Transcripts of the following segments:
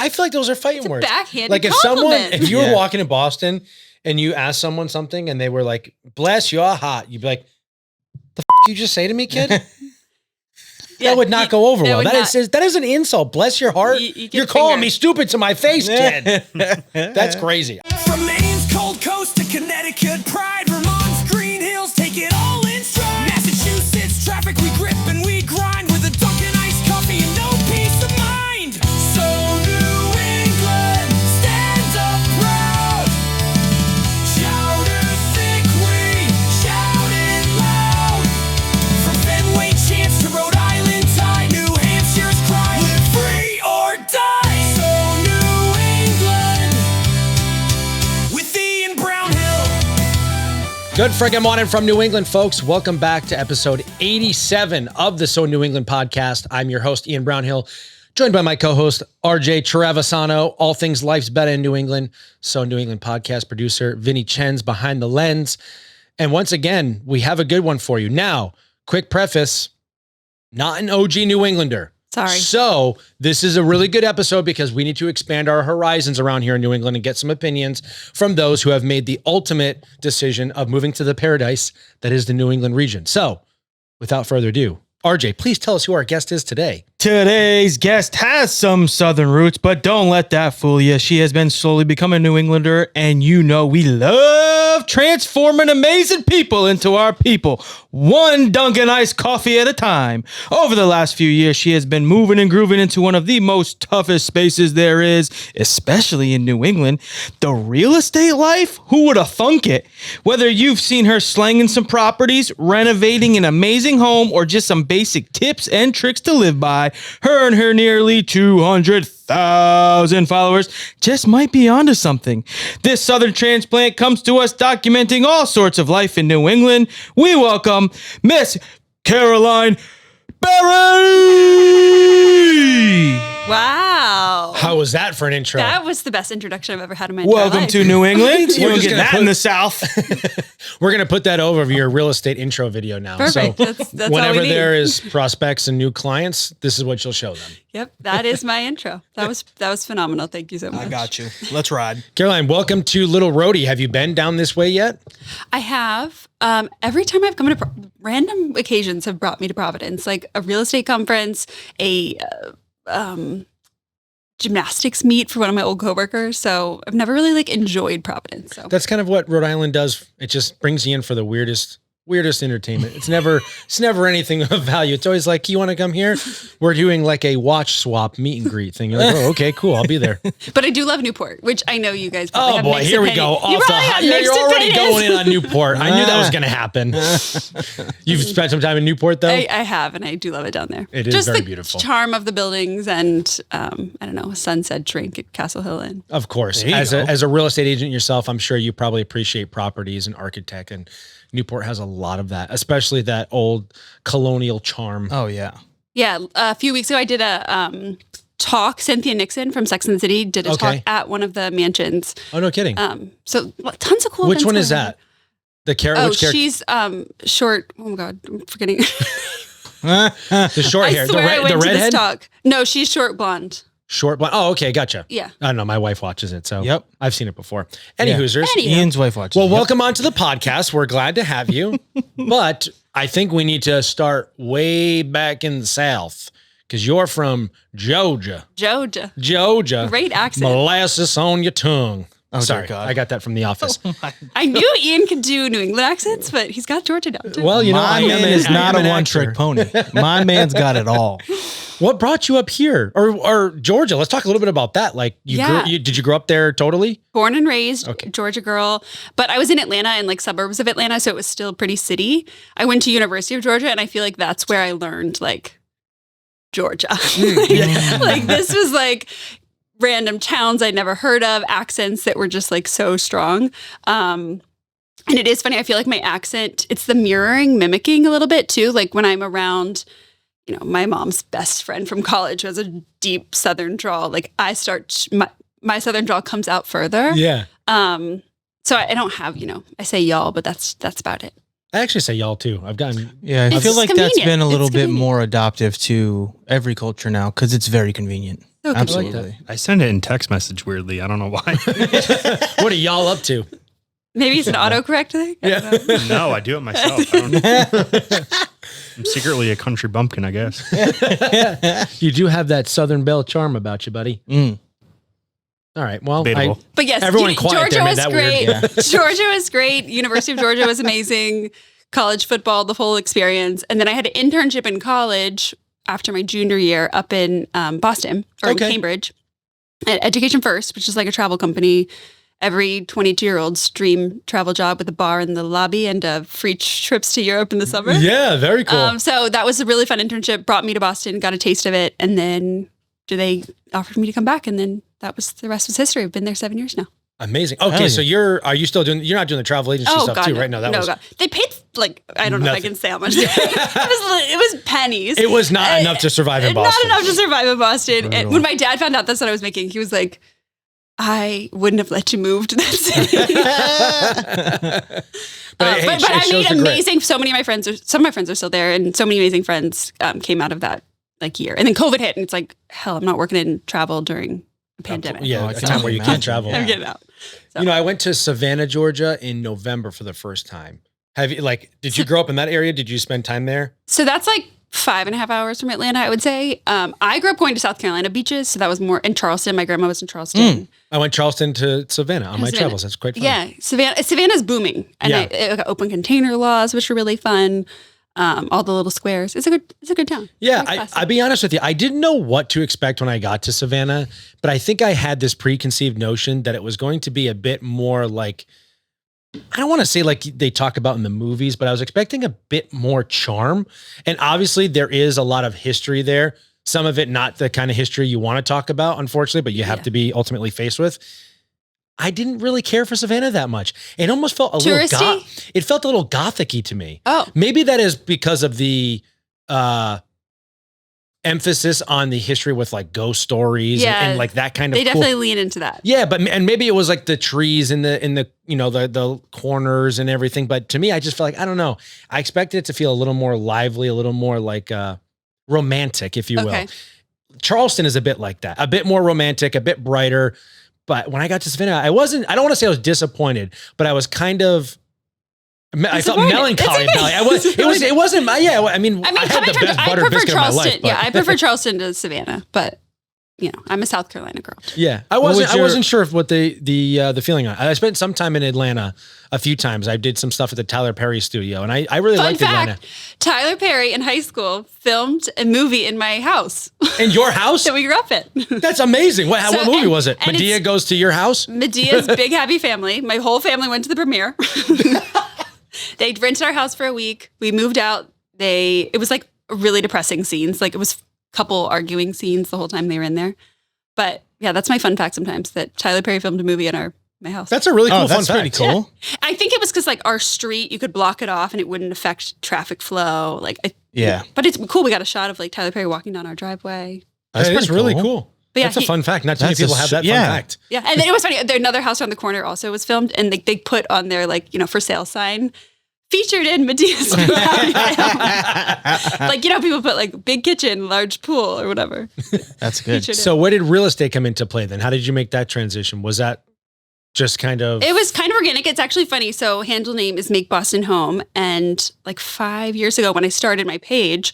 I feel like those are fighting words. Backhanded Like compliment. if you were walking in Boston and you asked someone something and they were like, bless your heart, you'd be like, the you just say to me, kid? That would not go over well. That is an insult. Bless your heart. You're calling me stupid to my face, kid. That's crazy. From Maine's cold coast to Connecticut pride, Vermont's green hills take it all in stride. Massachusetts traffic we grip and we grind with a Dunkin' iced coffee and no peace of mind. So New England stands up proud. Chowder thick, we shout it loud. From Fenway Chance to Rhode Island Tide, New Hampshire's cry, live free or die. So New England with Ian Brownhill. Good friggin' morning from New England, folks. Welcome back to episode 87 of the So New England podcast. I'm your host, Ian Brownhill, joined by my co-host, RJ Trevisano, all things life's better in New England. So New England podcast producer, Vinny Chen's behind the lens. And once again, we have a good one for you. Now, quick preface, not an OG New Englander. Sorry. So this is a really good episode because we need to expand our horizons around here in New England and get some opinions from those who have made the ultimate decision of moving to the paradise that is the New England region. So without further ado, RJ, please tell us who our guest is today. Today's guest has some Southern roots, but don't let that fool you. She has been slowly becoming a New Englander, and you know we love transforming amazing people into our people, one Dunkin' iced coffee at a time. Over the last few years, she has been moving and grooving into one of the most toughest spaces there is, especially in New England. The real estate life? Who would have thunk it? Whether you've seen her slanging some properties, renovating an amazing home, or just some basic tips and tricks to live by, her and her nearly 200,000 followers just might be onto something. This Southern transplant comes to us documenting all sorts of life in New England. We welcome Miss Caroline Berry. Wow. How was that for an intro? That was the best introduction I've ever had in my entire Welcome life. to New England. You We're don't just get gonna that put- in the South. We're going to put that over your real estate intro video now. Perfect. So That's all whenever we need. there is prospects and new clients, this is what you'll show them. Yep, that is my intro. That was phenomenal. Thank you so much. I got you. Let's ride. Caroline, welcome to Little Rhode. Have you been down this way yet? I have. Every time I've come to random occasions have brought me to Providence, like a real estate conference, a gymnastics meet for one of my old coworkers. So I've never really enjoyed Providence. So That's kind of what Rhode Island does. It just brings you in for the weirdest entertainment. It's never anything of value. It's always like, you want to come here? We're doing like a watch swap meet and greet thing. You're like, oh, okay, cool. I'll be there. But I do love Newport, which I know you guys probably Oh have boy, mixed here we opinions. go. You Off the probably have you're mixed already opinions. going in on Newport. I knew that was going to happen. You've spent some time in Newport though? I have, and I do love it down there. It is just very the beautiful. charm of the buildings and, I don't know, a sunset drink at Castle Hill Inn. Of course. There you As go. a real estate agent yourself, I'm sure you probably appreciate properties and architect, and Newport has a lot of that, especially that old colonial charm. Oh, yeah. Yeah, a few weeks ago I did a talk. Cynthia Nixon from Sex and the City did a Okay. talk at one of the mansions. Oh, no kidding. So tons of cool Which events one is going on. that? The Oh, which character? she's short. Oh my God, I'm forgetting. The short I hair. swear I The went to this redhead? talk. No, she's short blonde. Short blonde. Oh, okay. Gotcha. Yeah. I don't know. My wife watches it. So Yep. I've seen it before. Any Yeah. Hoosers. Anywho. Ian's wife watches. Well, Yep. welcome onto the podcast. We're glad to have you. But I think we need to start way back in the South because you're from Georgia. Georgia. Great accent. Molasses on your tongue. Oh, dear Sorry. God. I got that from The Office. I knew Ian could do New England accents, but he's got Georgia down too. Well, you know, My I am man an- is I not am a an one-trick actor. pony. My man's got it all. What brought you up here or Georgia? Let's talk a little bit about that. Like Yeah. did you grow up there totally? Born and raised, Okay. Georgia girl. But I was in Atlanta and suburbs of Atlanta, so it was still pretty city. I went to University of Georgia, and I feel like that's where I learned Georgia. Yeah. This was random towns I'd never heard of, accents that were just so strong. And it is funny. I feel like my accent, it's the mimicking a little bit too. Like when I'm around, my mom's best friend from college has a deep Southern drawl. I start, my Southern drawl comes out further. Yeah. So I don't have, I say y'all, but that's about it. I actually say y'all too. I've gotten. Yeah, I It's feel like that's convenient. been a little It's bit convenient. more adoptive to every culture now because it's very convenient. So convenient. Absolutely. I send it in text message weirdly. I don't know why. What are y'all up to? Maybe it's an autocorrect thing. I don't know. No, I do it myself. I don't I'm secretly a country bumpkin, I guess. You do have that Southern Belle charm about you, buddy. Mm. All right. Well, Debatable. But yes, Everyone quiet Georgia there made was that great. weird. Georgia was great. University of Georgia was amazing. College football, the whole experience. And then I had an internship in college after my junior year up in Boston or Okay. in Cambridge at Education First, which is like a travel company. Every 22-year-old's dream travel job with a bar in the lobby and free trips to Europe in the summer. Yeah, very cool. So that was a really fun internship. Brought me to Boston, got a taste of it, and then they offered me to come back, and then that was the rest was history. I've been there 7 years now. Amazing. Okay, Hell so are you still doing? You're not doing the travel agency stuff too, no. right? No, that was. God. They paid like I don't know Nothing. if I can say how much. it was pennies. It was not enough to survive in Boston. Not enough to survive in Boston. And Brutal. when my dad found out that's what I was making, he was like, "I wouldn't have let you move to that city." But But I made amazing. So many of my friends some of my friends are still there, and so many amazing friends came out of that like year. And then COVID hit, and it's like, hell, I'm not working in travel during a pandemic. Yeah, Oh, I a can time where you can't imagine. travel. I'm getting out. So. You know, I went to Savannah, Georgia in November for the first time. Have you did you grow up in that area? Did you spend time there? So that's like 5.5 hours from Atlanta, I would say. I grew up going to South Carolina beaches, so that was more in Charleston. My grandma was in Charleston. I went Charleston to Savannah on my Savannah. travels. That's quite fun. Yeah, Savannah's booming, and Yeah. it got open container laws, which are really fun. All the little squares. It's a good town. Yeah, Very classy. I'll be honest with you. I didn't know what to expect when I got to Savannah, but I think I had this preconceived notion that it was going to be a bit more like, I don't want to say like they talk about in the movies, but I was expecting a bit more charm. And obviously there is a lot of history there. Some of it not the kind of history you want to talk about, unfortunately, but you have Yeah. to be ultimately faced with. I didn't really care for Savannah that much. It almost felt a Touristy? little it felt a little gothic-y to me. Oh, Maybe that is because of the emphasis on the history with like ghost stories Yeah. and like that kind of they cool- definitely lean into that. Yeah, but and maybe it was like the trees in the you know the corners and everything. But to me, I just felt like I don't know. I expected it to feel a little more lively, a little more like romantic, if you will. Okay. Charleston is a bit like that, a bit more romantic, a bit brighter. But when I got to Savannah, I don't want to say I was disappointed, but I was kind of, I felt Disappointed. melancholy It's about it. It wasn't my, yeah, I mean, I had the best I butter prefer biscuit of my Charleston. life. But Yeah, I prefer Charleston to Savannah, but you know, I'm a South Carolina girl. yeah, I was wasn't, I your- wasn't sure what the feeling on. I spent some time in Atlanta a few times. I did some stuff at the Tyler Perry studio and I really Fun liked fact: Atlanta. Tyler Perry in high school filmed a movie in my house In your house? that we grew up in. That's amazing. What So- movie and- was it? and Medea it's- Goes to Your House? Medea's Big Happy Family. My whole family went to the premiere. They rented our house for a week. We moved out. It was like really depressing scenes. Like it was couple arguing scenes the whole time they were in there. But yeah, that's my fun fact sometimes that Tyler Perry filmed a movie in my house. That's a really cool Oh, fun that's pretty fact. cool. I think it was because like our street, you could block it off and it wouldn't affect traffic flow. Yeah. But it's cool. We got a shot of like Tyler Perry walking down our driveway. That's That is pretty really cool. cool. But yeah, That's a fun fact. Not too many That's a people have that yeah. fun fact. Yeah, and then it was funny. Another house around the corner also was filmed, and they put on their like for sale sign, featured in Medea's Big Happy Family. Like people put like big kitchen, large pool, or whatever. That's good. Featured in. So where did real estate come into play then? How did you make that transition? Was that just kind of... It was kind of organic. It's actually funny. So handle name is Make Boston Home, and like 5 years ago when I started my page,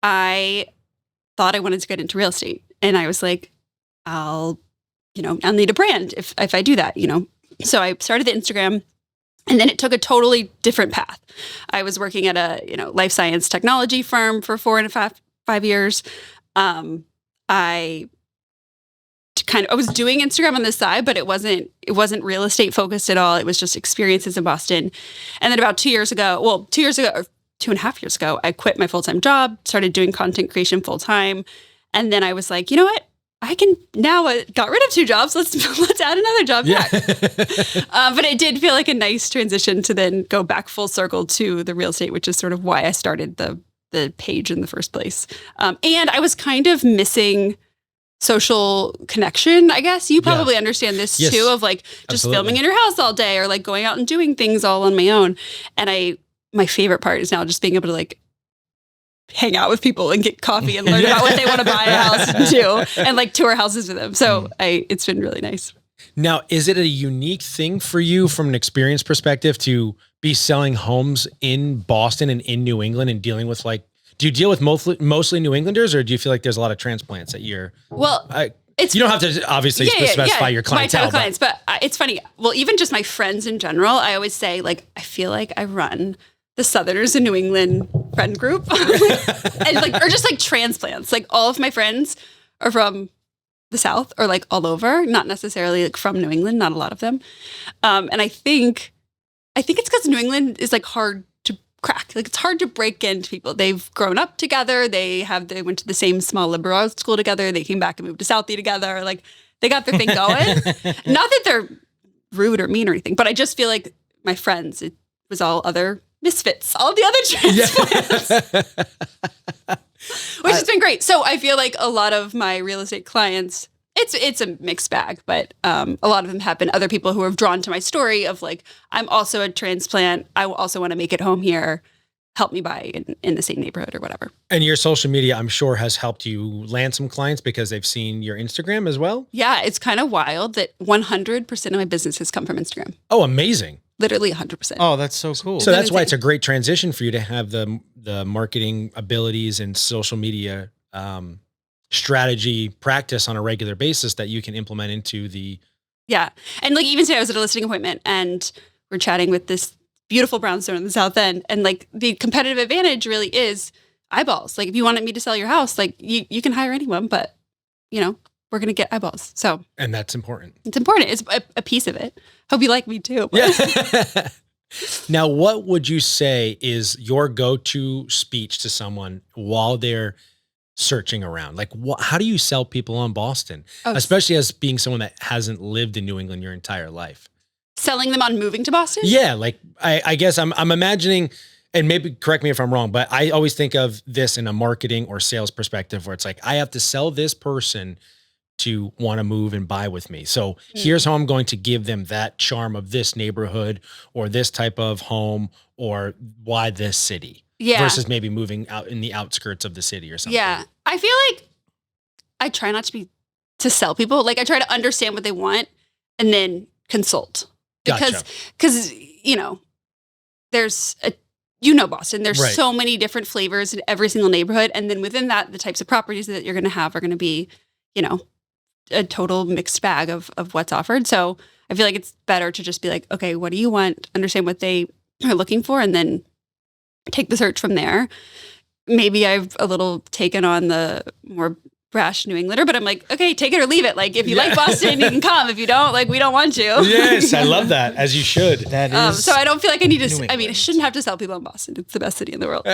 I thought I wanted to get into real estate, and I was like, I'll need a brand if I do that. So I started the Instagram. And then it took a totally different path. I was working at a, life science technology firm for 4.5 years. I was doing Instagram on the side, but it wasn't real estate focused at all. It was just experiences in Boston. And then about 2 years ago, or 2.5 years ago, I quit my full-time job, started doing content creation full-time. And then I was like, you know what? I can now got rid of 2 jobs. Let's add another job back. But it did feel like a nice transition to then go back full circle to the real estate, which is sort of why I started the page in the first place. And I was kind of missing social connection, I guess. You probably understand this Yes. too, of like just Absolutely. filming in your house all day or like going out and doing things all on my own. And my favorite part is now just being able to like hang out with people and get coffee and learn about what they want to buy a house and do, and like tour houses with them. So it's been really nice. Now, is it a unique thing for you from an experience perspective to be selling homes in Boston and in New England and dealing with like, do you deal with mostly New Englanders, or do you feel like there's a lot of transplants that you're, well, you don't have to obviously specify your clientele. My type of clients, but it's funny. Well, even just my friends in general, I always say like, I feel like I run the Southerners in New England friend group and like, or just like transplants. Like all of my friends are from the South or like all over, not necessarily like from New England, not a lot of them. And I think it's because New England is like hard to crack. Like it's hard to break into people. They've grown up together. They went to the same small liberal arts school together. They came back and moved to Southie together. Like they got their thing going. Not that they're rude or mean or anything, but I just feel like my friends, it was all other misfits, all the other transplants, which has been great. So I feel like a lot of my real estate clients, it's a mixed bag, but a lot of them have been other people who are drawn to my story of like, I'm also a transplant. I also want to make it home here. Help me buy in the same neighborhood or whatever. And your social media, I'm sure, has helped you land some clients because they've seen your Instagram as well. Yeah, it's kind of wild that 100% of my business has come from Instagram. Oh, amazing. Literally 100%. Oh, that's so cool. So that's why it's a great transition for you to have the marketing abilities and social media strategy practice on a regular basis that you can implement into the. Yeah. And like even today I was at a listing appointment and we're chatting with this beautiful brownstone in the South End. And like the competitive advantage really is eyeballs. Like if you wanted me to sell your house, like you can hire anyone, but you know, we're going to get eyeballs. So. And that's important. It's important. It's a piece of it. Hope you like me too. Yeah. Now, what would you say is your go-to speech to someone while they're searching around? Like, how do you sell people on Boston, especially as being someone that hasn't lived in New England your entire life? Selling them on moving to Boston? Yeah. Like, I guess I'm imagining, and maybe correct me if I'm wrong, but I always think of this in a marketing or sales perspective where it's like, I have to sell this person to want to move and buy with me. So here's how I'm going to give them that charm of this neighborhood or this type of home or why this city versus maybe moving out in the outskirts of the city or something. Yeah. I feel like I try not to sell people. Like I try to understand what they want and then consult because, you know, there's Boston, there's so many different flavors in every single neighborhood. And then within that, the types of properties that you're going to have are going to be, you know, a total mixed bag of what's offered. So I feel like it's better to just be like, okay, what do you want? Understand what they are looking for and then take the search from there. Maybe I've a little taken on the more brash New Englander, but I'm like, okay, take it or leave it. Like if you like Boston, you can come. If you don't, like we don't want you. Yes, I love that, as you should. That is. So I don't feel like I need to, I shouldn't have to sell people in Boston. It's the best city in the world.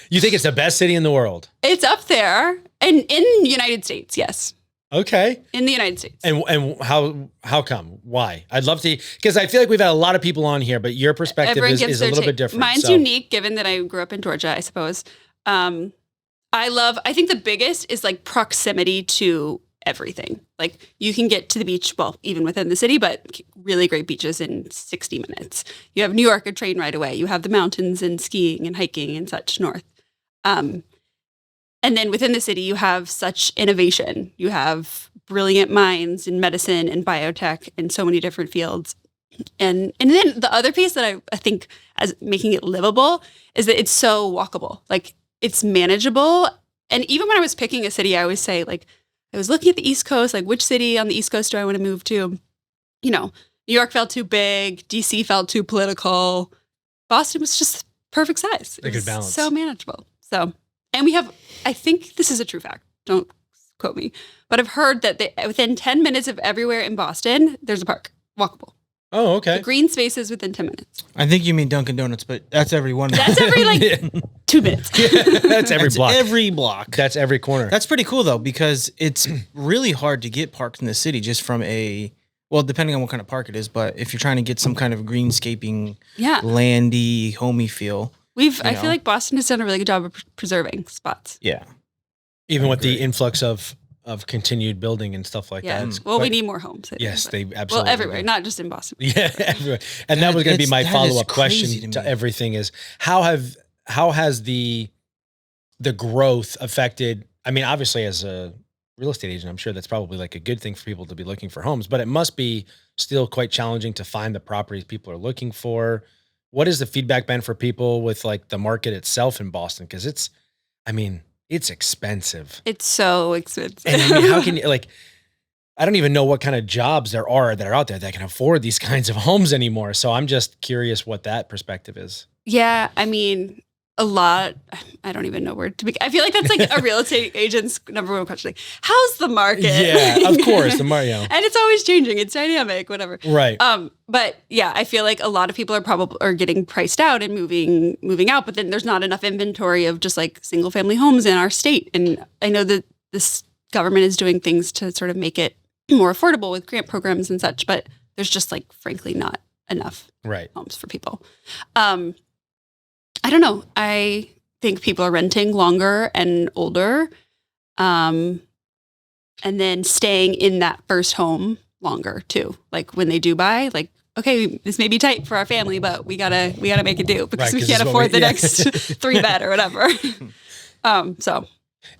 You think it's the best city in the world? It's up there. And in the United States, yes. Okay. In the United States. And how come? Why? I'd love to, because I feel like we've had a lot of people on here, but your perspective is a little bit different. Mine's unique given that I grew up in Georgia, I suppose. I think the biggest is like proximity to everything. Like you can get to the beach, well, even within the city, but really great beaches in 60 minutes. You have New York, a train right away. You have the mountains and skiing and hiking and such north. And then within the city, you have such innovation. You have brilliant minds in medicine and biotech and so many different fields. And then the other piece that I think as making it livable is that it's so walkable. Like it's manageable. And even when I was picking a city, I always say like, I was looking at the East Coast, like which city on the East Coast do I want to move to? You know, New York felt too big. DC felt too political. Boston was just perfect size. A good balance. So manageable. So, and we have, I think this is a true fact. Don't quote me, but I've heard that within 10 minutes of everywhere in Boston, there's a park, walkable. Oh, okay. The green spaces within 10 minutes. I think you mean Dunkin' Donuts, but that's every one. That's every like 2 minutes. That's every block. Every block. That's every corner. That's pretty cool though, because it's really hard to get parked in the city just from depending on what kind of park it is, but if you're trying to get some kind of greenscaping, landy, homey feel. I feel like Boston has done a really good job of preserving spots. Yeah. Even with the influx of of continued building and stuff like Yeah. that. It's Well, we quite- need more homes. I think, Yes, but- they Well, absolutely everywhere, do. not just in Boston. Yeah, everywhere. And that was going to be my that is follow-up crazy question to to me. everything is how has the growth affected, I mean, obviously as a real estate agent, I'm sure that's probably like a good thing for people to be looking for homes, but it must be still quite challenging to find the properties people are looking for. What has the feedback been for people with like the market itself in Boston? Cause it's expensive. It's so expensive. And I mean, how can you like, I don't even know what kind of jobs there are that are out there that can afford these kinds of homes anymore. So I'm just curious what that perspective is. Yeah, I mean, a lot. I don't even know where to begin. I feel like that's like a real estate agent's number one question. Like, how's the market? Yeah, of course. The Mario. And it's always changing. It's dynamic, whatever. Right. But yeah, I feel like a lot of people are getting priced out and moving out, but then there's not enough inventory of just like single family homes in our state. And I know that this government is doing things to sort of make it more affordable with grant programs and such, but there's just like frankly not enough Right. homes for people. I don't know. I think people are renting longer and older, and then staying in that first home longer too. Like when they do buy, like, okay, this may be tight for our family, but we gotta make it do because Right, we 'cause can't it's what afford the next 3-bed or whatever. So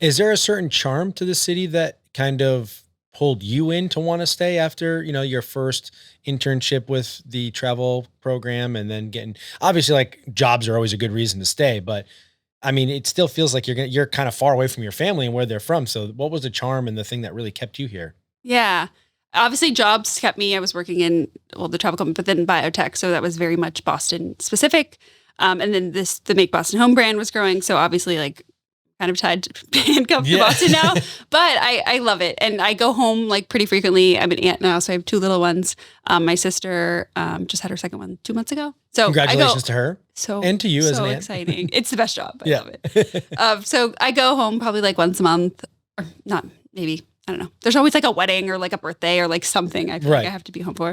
Is there a certain charm to the city that kind of pulled you in to want to stay after, your first internship with the travel program and then getting, obviously like jobs are always a good reason to stay, but I mean, it still feels like you're kind of far away from your family and where they're from. So what was the charm and the thing that really kept you here? yeah, obviously jobs kept me. I was working in the travel company, but then biotech, so that was very much Boston specific. And then the Make Boston Home brand was growing, so obviously like kind of tied to handcuffed to Boston now, but I love it. And I go home like pretty frequently. I'm an aunt now, so I have 2 little ones. My sister just had her second one 2 months ago. So Congratulations to her. So and to you as so an aunt. exciting. It's the best job. I Yeah. love it. So I go home probably like once a month, or not, maybe, I don't know. There's always like a wedding or like a birthday or like something I feel like I have to be home for.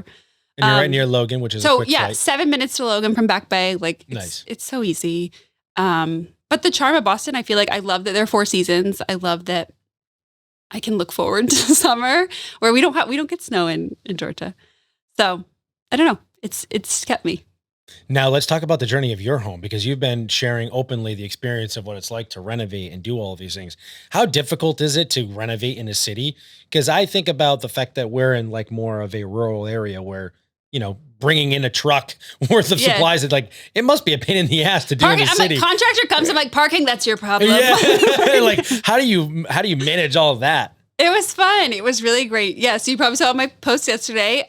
And you're right near Logan, which is a quick flight. 7 minutes to Logan from Back Bay. Like Nice. It's so easy. But the charm of Boston, I feel like I love that there are 4 seasons. I love that I can look forward to summer where we don't get snow in Georgia. So I don't know. It's kept me. Now let's talk about the journey of your home, because you've been sharing openly the experience of what it's like to renovate and do all of these things. How difficult is it to renovate in a city? Because I think about the fact that we're in like more of a rural area where, bringing in a truck worth of supplies, it's like, it must be a pain in the ass to do in a city. Like, contractor comes, I'm like, parking, that's your problem. Yeah. Like, how do you manage all of that? It was fun. It was really great. Yeah. So you probably saw my post yesterday.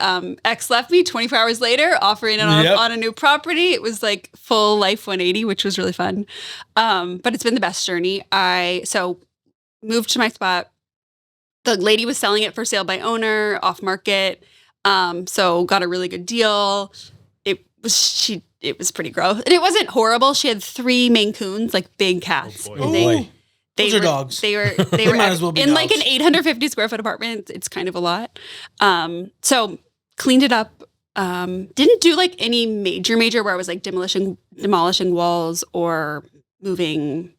Ex left me 24 hours later, offering it on a new property. It was like full life 180, which was really fun. But it's been the best journey. So moved to my spot. The lady was selling it for sale by owner, off market. So got a really good deal. It was pretty gross. And it wasn't horrible. She had 3 Maine Coons, like big cats. Oh, And boy. Those are dogs. They were might as well be in like dogs. an 850 square foot apartment. It's kind of a lot. So cleaned it up. Didn't do like any major where I was like demolishing walls or moving,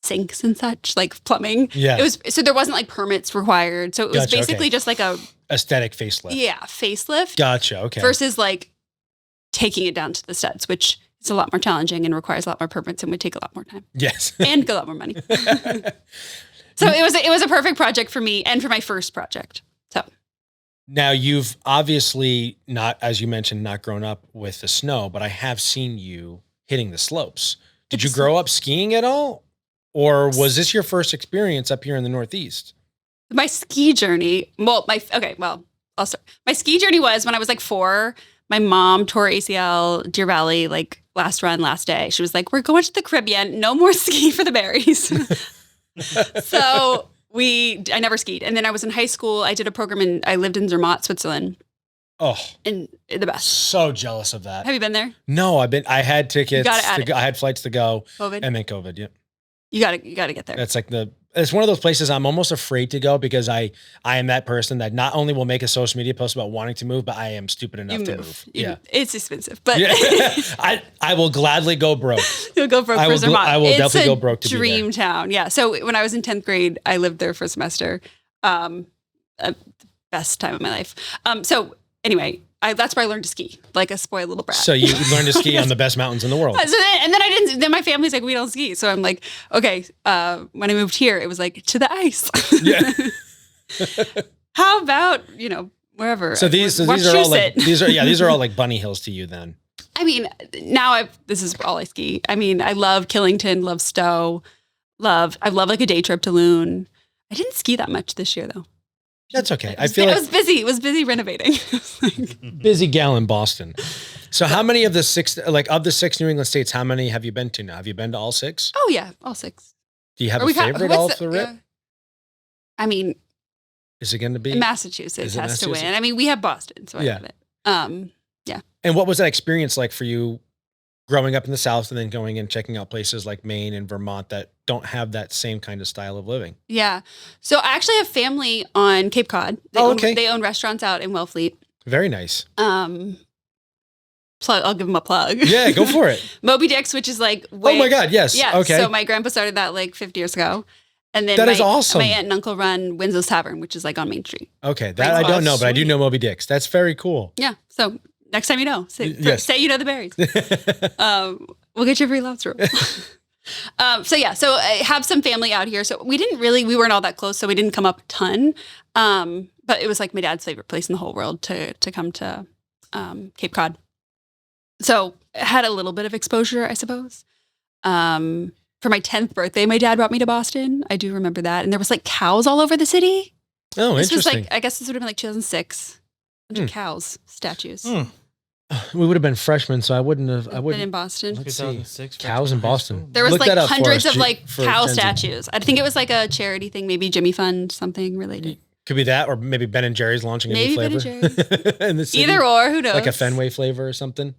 sinks and such, like plumbing. Yeah. So there wasn't like permits required. So it was Gotcha, basically okay. just like a Aesthetic facelift. facelift Gotcha. Okay. versus like taking it down to the studs, which is a lot more challenging and requires a lot more permits and would take a lot more time Yes. and a lot more money. So it was a perfect project for me and for my first project. So Now you've obviously not, as you mentioned, not grown up with the snow, but I have seen you hitting the slopes. Did you grow up skiing at all? Or was this your first experience up here in the Northeast? my ski journey, I'll start. My ski journey was when I was like 4. My mom tore ACL, Deer Valley, like last day. She was like, we're going to the Caribbean. No more ski for the berries. So I never skied. And then I was in high school. I did a program I lived in Zermatt, Switzerland. Oh, And the best. so jealous of that. Have you been there? No, I had tickets. You gotta add it. I had flights to go COVID? and then COVID. Yeah. You gotta get there. That's like it's one of those places I'm almost afraid to go because I am that person that not only will make a social media post about wanting to move, but I am stupid enough to move. Yeah. It's expensive, but I will gladly go broke. You'll go broke for Vermont. I will definitely go broke to dream town. Yeah. So when I was in 10th grade, I lived there for a semester. The best time of my life. So anyway, that's where I learned to ski, like a spoiled little brat. So you learned to ski on the best mountains in the world. Then my family's like, we don't ski. So I'm like, okay. When I moved here, it was like to the ice. Yeah. How about, wherever. So these are all like, these are all like bunny hills to you then. I mean, now this is all I ski. I mean, I love Killington, love Stowe, I love like a day trip to Loon. I didn't ski that much this year though. That's okay. I was busy. I was busy renovating. Busy gal in Boston. So how many of the 6 New England states, how many have you been to now? Have you been to all 6? Oh yeah, all 6. Do you have a favorite off the rip? I mean, is it going to be Massachusetts has to win. I mean, we have Boston, so I love it. Yeah. And what was that experience like for you growing up in the South and then going and checking out places like Maine and Vermont that don't have that same kind of style of living? Yeah. So I actually have family on Cape Cod. They own restaurants out in Wellfleet. Very nice. I'll give them a plug. Yeah, go for it. Moby Dick's, which is like oh my God, yes. Yeah. Okay. So my grandpa started that like 50 years ago. And then that is awesome. My aunt and uncle run Winslow's Tavern, which is like on Main Street. Okay. That I don't know, but I do know Moby Dick's. That's very cool. Yeah. So next time you know, say you know the berries. We'll get you a free lobster roll. So I have some family out here. So we weren't all that close, so we didn't come up a ton. But it was like my dad's favorite place in the whole world to come to Cape Cod. So I had a little bit of exposure, I suppose. For my 10th birthday, my dad brought me to Boston. I do remember that. And there was like cows all over the city. Oh, this interesting. was like, I guess this would have been like 2006. A bunch of cows, statues. We would have been freshmen, so I wouldn't. Been in Boston. Let's see. Cows in Boston. There was like hundreds of like cow statues. I think it was like a charity thing, maybe Jimmy Fund, something related. Could be that, or maybe Ben and Jerry's launching a new flavor. Maybe Ben and Jerry's. In the city. Either or, who knows? Like a Fenway flavor or something.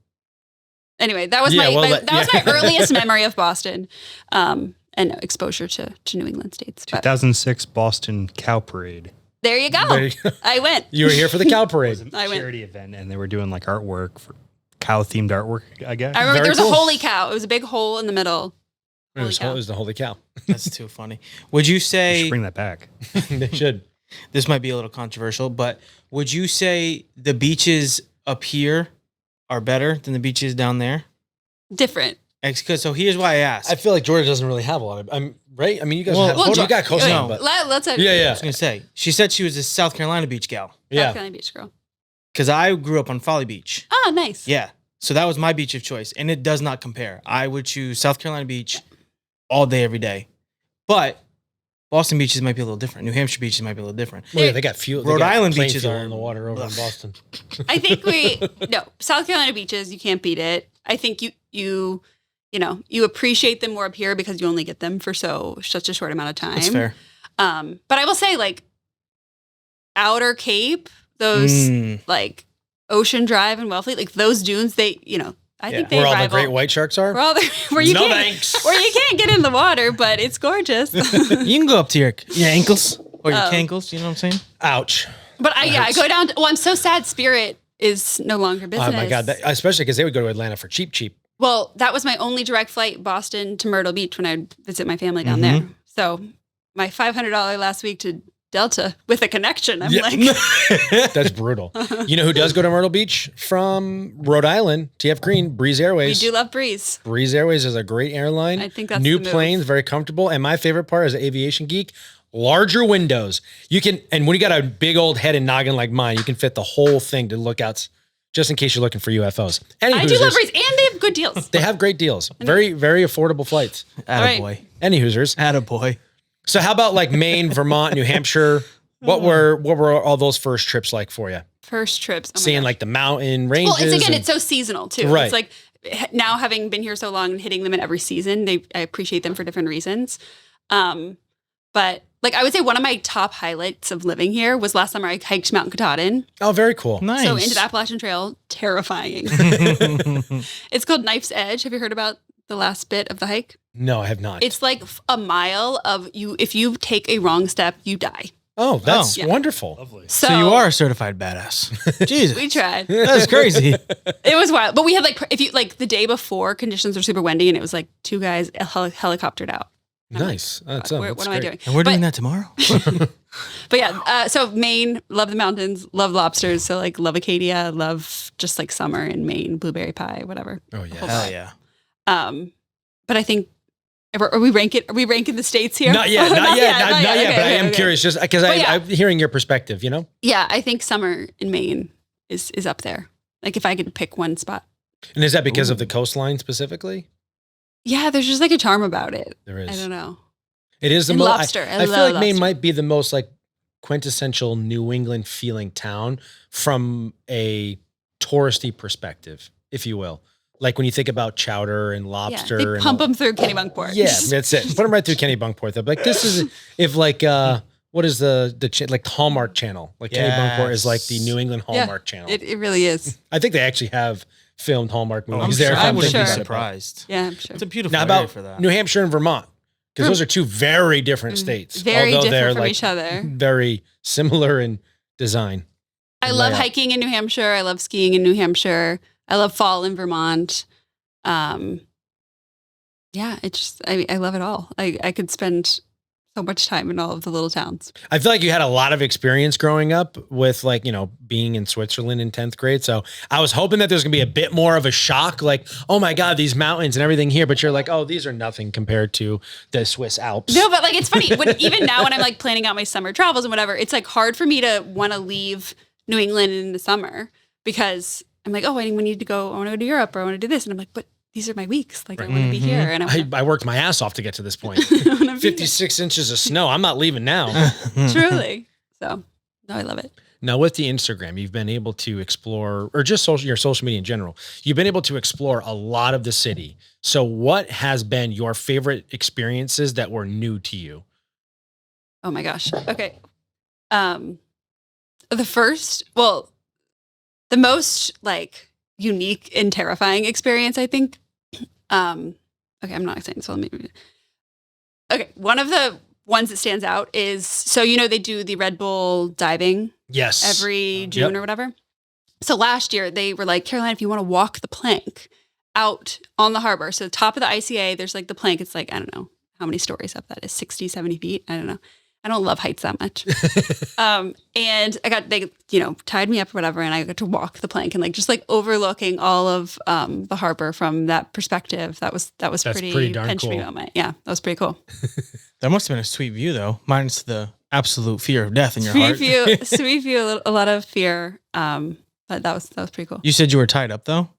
Anyway, that was my earliest memory of Boston, and exposure to New England states. 2006 Boston Cow Parade. There you go. I went. You were here for the cow parade. It was a charity event, and they were doing like artwork for cow-themed artwork, I guess. I remember there was a holy cow. It was a big hole in the middle. It was the holy cow. That's too funny. Would you say... They should bring that back. They should. This might be a little controversial, but would you say the beaches up here are better than the beaches down there? Different. So here's why I asked. I feel like Georgia doesn't really have a lot of... right? I mean, you guys you got coastline, but... Let's have... Yeah. I was going to say, she said she was a South Carolina beach gal. South Carolina beach girl. Because I grew up on Folly Beach. Oh, nice. Yeah. So that was my beach of choice, and it does not compare. I would choose South Carolina Beach all day, every day. But Boston beaches might be a little different. New Hampshire beaches might be a little different. Well, yeah, they got fuel. Rhode Island beaches are are in the water over in Boston. I think South Carolina beaches, you can't beat it. I think you appreciate them more up here because you only get them for such a short amount of time. That's fair. But I will say, like, Outer Cape, those like Ocean Drive and Wellfleet, like those dunes, I think they where rival. all the great white sharks are. Where you can't get in the water, but it's gorgeous. You can go up to your ankles or your cankles. You know what I'm saying? Ouch. But I go down. I'm so sad. Spirit is no longer business. Oh my God! Especially because they would go to Atlanta for cheap. Well, that was my only direct flight, Boston to Myrtle Beach, when I visit my family down there. So my $500 last week to Delta with a connection. I'm like, that's brutal. You know who does go to Myrtle Beach from Rhode Island? TF Green, Breeze Airways. We do love Breeze. Breeze Airways is a great airline. I think that's new the move. planes, very comfortable. And my favorite part as an aviation geek, larger windows. And when you got a big old head and noggin like mine, you can fit the whole thing to look out, just in case you're looking for UFOs. I do love Breeze, and they have good deals. They have great deals. Very, very affordable flights. Attaboy. Right. Any Hoosers. Attaboy. So how about like Maine, Vermont, New Hampshire? What were all those first trips like for you? First trips. Oh Seeing like the mountain ranges. Well, it's so seasonal too. Right. It's like now having been here so long and hitting them in every season, I appreciate them for different reasons. But like I would say one of my top highlights of living here was last summer I hiked Mount Katahdin. Oh, very cool. Nice. So into the Appalachian Trail, terrifying. It's called Knife's Edge. Have you heard about the last bit of the hike? No, I have not. It's like a mile of you. If you take a wrong step, you die. Oh, that's Yeah. wonderful. Lovely. So, So you are a certified badass. Jesus. We tried. That's crazy. It was wild. But we had like, if you like the day before, conditions were super windy and it was like 2 guys helicoptered out. Nice. That's, What that's am I great. doing? And we're But- doing that tomorrow. But yeah, so Maine, love the mountains, love lobsters. So like love Acadia, love just like summer in Maine, blueberry pie, whatever. Oh, yeah. Hell yeah. But I think, are we ranking the states here? Not yet. Not yet. Not yet. Okay, But I okay, am okay. curious just because yeah. I'm hearing your perspective, you know? Yeah, I think summer in Maine is up there. Like if I could pick one spot. And is that because of the coastline specifically? Yeah, there's just like a charm about it. There is. I don't know. It is the And most. Lobster. I I feel love like Maine Lobster. might be the most like quintessential New England feeling town from a touristy perspective, if you will. Like when you think about chowder and Yeah, lobster. they and pump all- them through Kennebunkport. Yeah, that's it. Put them right through Kennebunkport. They'll be like, this is if like what is the like Hallmark Channel? Like Kennebunkport is like the New England Yeah, Hallmark Channel. it really is. I think they actually have filmed Hallmark movies I'm there. sure. if I'm I'm wouldn't thinking be about it. surprised. Yeah, I'm sure. It's a beautiful Now area about for that. New Hampshire and Vermont, because those are two very different states. Very although they're different from like each other. very similar in design. I and love layout. hiking in New Hampshire. I love skiing in New Hampshire. I love fall in Vermont. Yeah, it's just, I love it all. I could spend so much time in all of the little towns. I feel like you had a lot of experience growing up with like, you know, being in Switzerland in 10th grade. So I was hoping that there's gonna be a bit more of a shock, like, oh my God, these mountains and everything here. But you're like, oh, these are nothing compared to the Swiss Alps. No, but like it's funny. Even now when I'm like planning out my summer travels and whatever, it's like hard for me to want to leave New England in the summer because I'm like, oh, we need to go. I want to go to Europe or I want to do this. And I'm like, but these are my weeks. Like I want to be here. And I worked my ass off to get to this point. wanna be 56 inches of snow. I'm not leaving now. here. Truly. So no, I love it. Now with the Instagram, you've been able to explore, or just your social media in general, you've been able to explore a lot of the city. So what has been your favorite experiences that were new to you? Oh my gosh. Okay. The most like unique and terrifying experience, I think. Okay, I'm not saying so. Let me. Okay, one of the ones that stands out is they do the Red Bull diving Yes. every June Yep. or whatever. So last year they were like, Caroline, if you want to walk the plank out on the harbor, so the top of the ICA, there's like the plank. It's like, I don't know how many stories up that is, 60, 70 feet. I don't know. I don't love heights that much. And they tied me up or whatever. And I got to walk the plank and like, just like overlooking all of the harbor from that perspective. That was pretty darn pinch me cool. moment. Yeah. That was pretty cool. That must have been a sweet view, though, minus the absolute fear of death in your Sweet heart. view, a lot of fear. But that was pretty cool. You said you were tied up, though?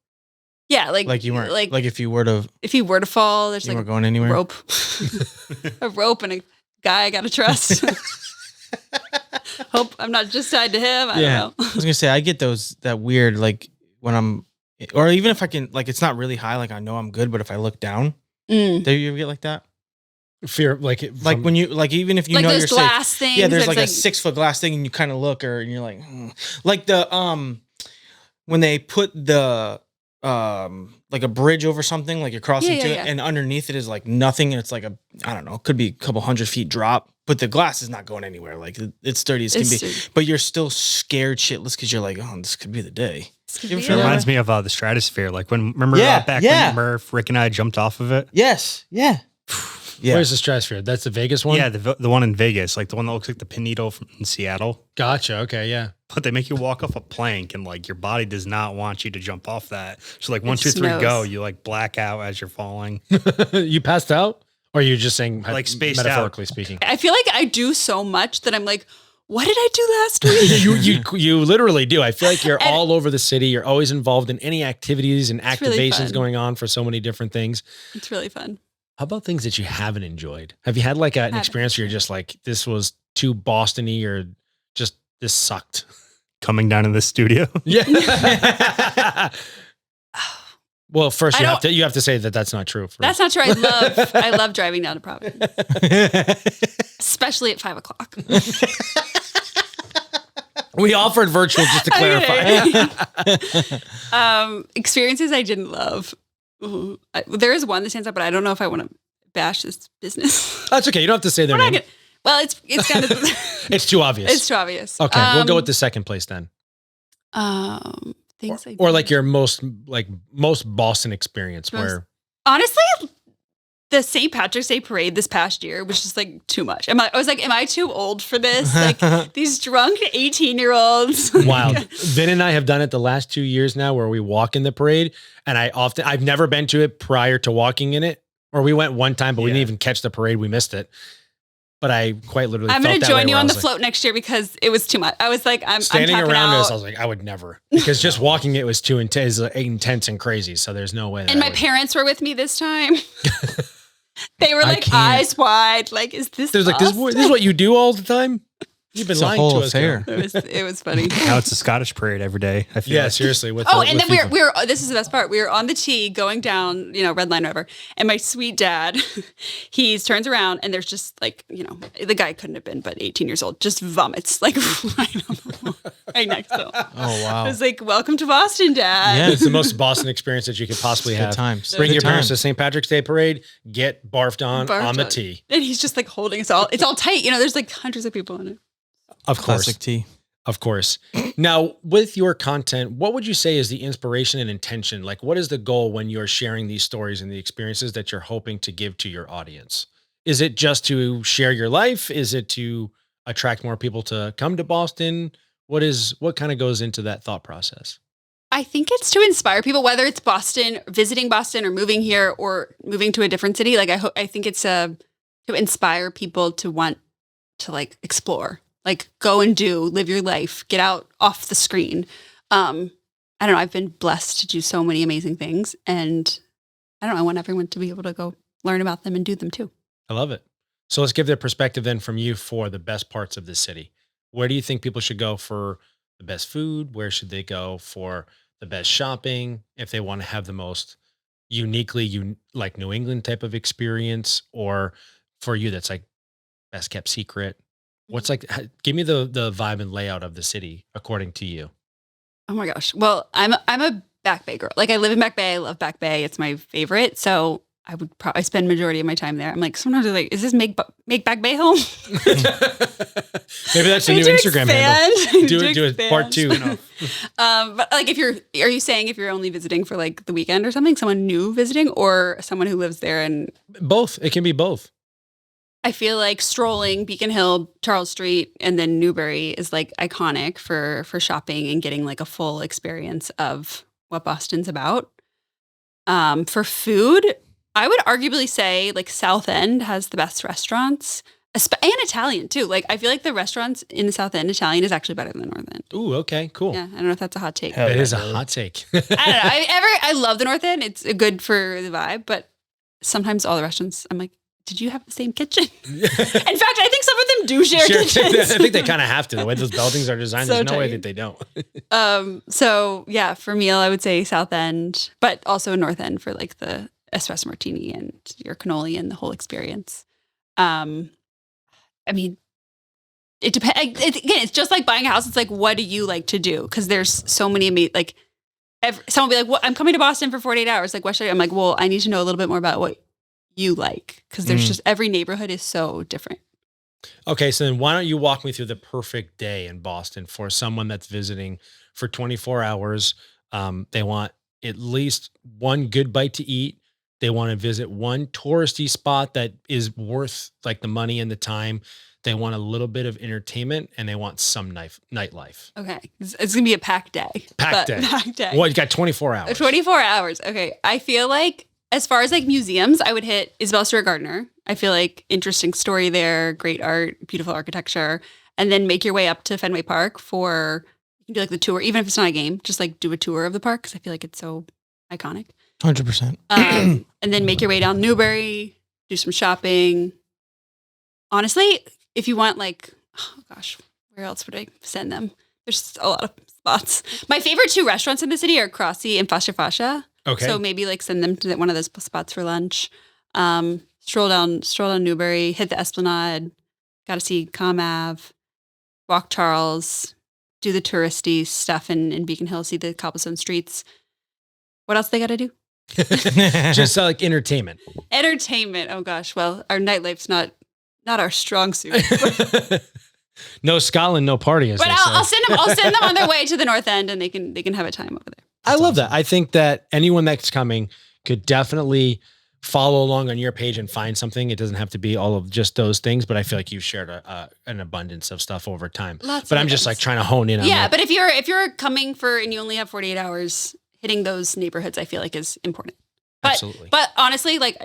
Yeah. Like you weren't, like if you were to, if you were to fall, there's you like weren't going anywhere? rope, a rope and a guy I got to trust. Hope I'm not just tied to him. I don't know. I was gonna say I get that weird like when I'm, or even if I can like it's not really high, like I know I'm good, but if I look down, do you ever get like that? Fear, like When you like even if you Like know those you're safe, glass things. yeah, there's that's like a 6 foot glass thing, and you kind of look, and you're like, like the when they put the like a bridge over something, like you're crossing to it, and underneath it is like nothing, and it's like I don't know, it could be a couple 100 feet drop, but the glass is not going anywhere. Like it's sturdy as can It's be, sturdy. but you're still scared shitless because you're like, oh, this could be the day. You ever It feel that reminds way? me of the stratosphere. Like remember Yeah, back yeah. when Murph, Rick, and I jumped off of it? Yes, yeah. Where's the stratosphere? That's the Vegas one? Yeah, the one in Vegas, like the one that looks like the pin needle in Seattle. Gotcha. Okay. Yeah. But they make you walk off a plank, and like your body does not want you to jump off that. So like 1, It 2, 3, snows. go. You like black out as you're falling. You passed out? Or are you just saying Like spaced out. metaphorically speaking? I feel like I do so much that I'm like, what did I do last week? you literally do. I feel like you're all over the city. You're always involved in any activities and It's really activations fun. going on for so many different things. It's really fun. How about things that you haven't enjoyed? Have you had like an experience where you're just like, this was too Boston-y or just this sucked? Coming down in the studio. Yeah. Well, first you have to say that that's not true. First. That's not true. I love driving down to Providence, especially at 5 o'clock. We offered virtual just to clarify. Experiences I didn't love. There is one that stands out, but I don't know if I want to bash this business. That's okay. You don't have to say their We're not name. well, it's kind of It's too obvious. it's too obvious. Okay, we'll go with the second place then. Things Or like your most Boston experience where honestly, the St. Patrick's Day parade this past year was just like too much. I was like, am I too old for this? Like these drunk 18-year-olds. wild. Vin and I have done it the last 2 years now where we walk in the parade, and I've never been to it prior to walking in it. Or we went one time, but we didn't even catch the parade. We missed it. But I quite literally I'm going to join you on the float next year because it was too much. I was like, I'm standing tapping around out. us. I was like, I would never, because just walking it was too intense and crazy. So there's no way. That And my parents were with me this time. They were like can't. eyes wide. Like, is this? There's like, this is what you do all the time? You've been It's a lying whole to us. affair. girl. It was funny. Now it's a Scottish parade every day. I feel Yeah, like. seriously. With And then FIFA. we were. This is the best part. We were on the T going down, Red Line River, and my sweet dad, he turns around and there's just like, the guy couldn't have been but 18 years old, just vomits like right on the floor, right next to him. Oh, wow. I was like, "Welcome to Boston, Dad." Yeah. It's the most Boston experience that you could possibly have. Good times. Bring Good your parents to times. St. Patrick's Day parade, get barfed on the Barfed. tee. And he's just like holding us all. It's all tight. There's like hundreds of people in it. Of course. Classic tea. Of course. Now, with your content, what would you say is the inspiration and intention? Like, what is the goal when you're sharing these stories and the experiences that you're hoping to give to your audience? Is it just to share your life? Is it to attract more people to come to Boston? What kind of goes into that thought process? I think it's to inspire people, whether it's Boston, visiting Boston, or moving here, or moving to a different city. Like I think it's to inspire people to want to like explore, like go and live your life, get out off the screen. I don't know. I've been blessed to do so many amazing things, and I don't know. I want everyone to be able to go learn about them and do them too. I love it. So let's give the perspective then from you for the best parts of the city. Where do you think people should go for the best food? Where should they go for the best shopping? If they want to have the most uniquely like New England type of experience, or for you, that's like best kept secret. What's like, give me the vibe and layout of the city according to you. Oh my gosh. Well, I'm a Back Bay girl. Like I live in Back Bay. I love Back Bay. It's my favorite. So I would probably spend majority of my time there. I'm like, sometimes I'm like, is this make Back Bay home? Maybe that's a new Instagram handle. Do it part 2. But like, are you saying if you're only visiting for like the weekend or something, someone new visiting, or someone who lives there? And Both. It can be both. I feel like strolling Beacon Hill, Charles Street, and then Newbury is like iconic for shopping and getting like a full experience of what Boston's about. For food, I would arguably say like South End has the best restaurants, and Italian too. Like I feel like the restaurants in the South End, Italian is actually better than the North End. Ooh, okay, cool. Yeah, I don't know if that's a hot take. Hell It yeah, is a brother. hot take. I don't know. I love the North End. It's good for the vibe, but sometimes all the restaurants, I'm like, did you have the same kitchen? In fact, I think some of them do share kitchens. I think they kind of have to. The way those buildings are designed, So there's no way tight. that they don't. So yeah, for meal, I would say South End, but also North End for like the espresso martini and your cannoli and the whole experience. I mean, it depends. Again, it's just like buying a house. It's like, what do you like to do? Because there's so many like someone will be like, "Well, I'm coming to Boston for 48 hours. Like, what should I?" I'm like, "Well, I need to know a little bit more about what you like," because there's just every neighborhood is so different. Okay, so then why don't you walk me through the perfect day in Boston for someone that's visiting for 24 hours? They want at least one good bite to eat. They want to visit one touristy spot that is worth like the money and the time. They want a little bit of entertainment, and they want some nightlife. Okay, it's gonna be a packed day. Packed day. Packed day. Well, you got 24 hours. 24 hours. Okay, I feel like as far as like museums, I would hit Isabel Stewart Gardner. I feel like interesting story there, great art, beautiful architecture, and then make your way up to Fenway Park for you can do like the tour, even if it's not a game. Just like do a tour of the park because I feel like it's so iconic. 100%. And then make your way down Newbury, do some shopping. Honestly, if you want like, oh gosh, where else would I send them? There's a lot of spots. My favorite 2 restaurants in the city are Crossy and Fascia Fascia. Okay. So maybe like send them to one of those spots for lunch. Stroll down Newbury, hit the Esplanade, got to see Com Ave, walk Charles, do the touristy stuff in Beacon Hill, see the cobblestone streets. What else they got to do? Just like entertainment. Entertainment. Oh gosh. Well, our nightlife's not our strong suit. No Scotland, no party. As But they say. I'll send them on their way to the North End, and they can have a time over there. I love that. I think that anyone that's coming could definitely follow along on your page and find something. It doesn't have to be all of just those things, but I feel like you've shared an abundance of stuff over time. Lots but of I'm just events. like trying to hone in on Yeah, that. but if you're coming for and you only have 48 hours, hitting those neighborhoods, I feel like is important. But, Absolutely. But honestly, like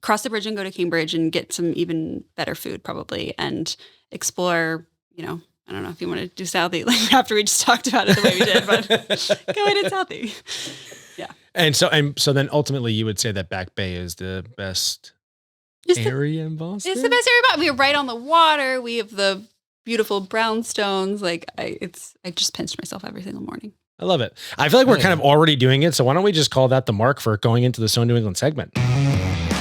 cross the bridge and go to Cambridge and get some even better food probably and explore, I don't know if you want to do Southie like after we just talked about it the way we did, but go in at Southie. Yeah. And so then ultimately you would say that Back Bay is the best area in Boston? It's the best area, but we're right on the water. We have the beautiful brownstones. Like I just pinch myself every single morning. I love it. I feel like we're kind of already doing it. So why don't we just call that the mark for going into the So New England segment?